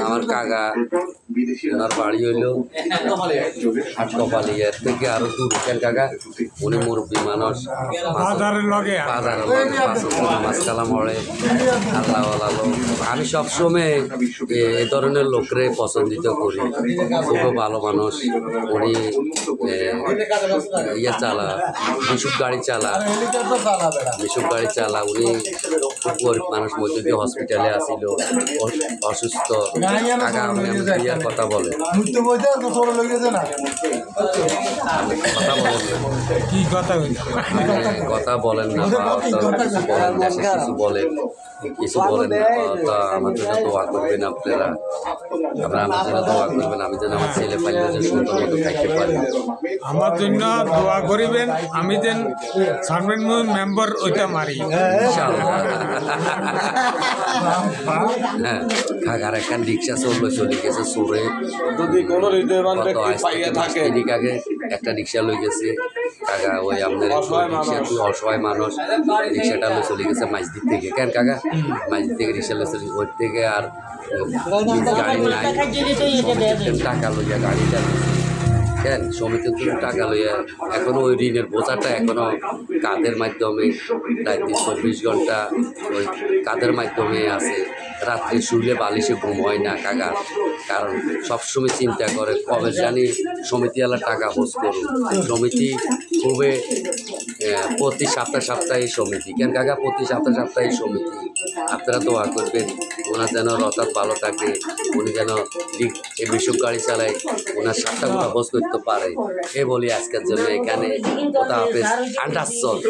আমার কাকা ওনার বাড়ি হইল কপালি, এর থেকে আরো দূর কেন কাকা, উনি মুরব্বী মানুষ, বাজারের লগে মাছ কালা মরে আল্লাহ। আমি সবসময় এই ধরনের লোকরে পছন্দিত করি, খুব ভালো মানুষ উনি। ইয়ে চালা বিশুপ গাড়ি চালা উনি খুব গরিব মানুষ, মধ্যে দিয়ে হসপিটালে আসিল, অসুস্থ। কাকা আপনি বিয়ার কথা বলেন, কথা বলেন না, কিছু বলেন না। তা আমার জন্য দোয়া করবেন আপনারা আমার জন্য দোয়া করবেন, আমি যেন আমার ছেলে পাইলে যে সুন্দর মতো থাকতে পারি। আমার জন্য দোয়া করিবেন, আমি যেন সার্ভেন্ট মেম্বার ওইটা মারি। হ্যাঁ, কাকার একটা রিক্সা চলে গেছে চোরে, আগে একটা রিক্সা লই গেছে কাকা, ওই আপনার অসহায় মানুষ, রিক্সাটা চলে গেছে মাঝদিক থেকে। কেন কাকা মাঝদিক থেকে রিক্সা লই চলে, ওর থেকে আর গাড়ি নাই, টাকা লইয়া গাড়িটা কেন সমিতির জন্য টাকা লইয়া এখনও ওই ঋণের বোঝাটা এখনও কাদের মাধ্যমে রাত্রি 24 ঘন্টা ওই কাদের মাধ্যমে আছে। রাত্রে শুইলে বালিশে ঘুম হয় না কাকা, কারণ সবসময় চিন্তা করে কবে জানি সমিতিওয়ালা টাকা হোস করুন। সমিতি খুবই প্রতি সপ্তাহে সমিতি, কেন কাকা প্রতি সপ্তাহে সমিতি। আপনারা দোয়া করবেন ওনার যেন রথাৎ ভালো থাকে, উনি যেন এই বিশুপ গাড়ি চালায়, ওনার সাতটাগুলো হোস করতে পারে। এ বলি আজকের জন্য এখানে কথা হাফেজ। আন্ডারস্ট্যান্ড।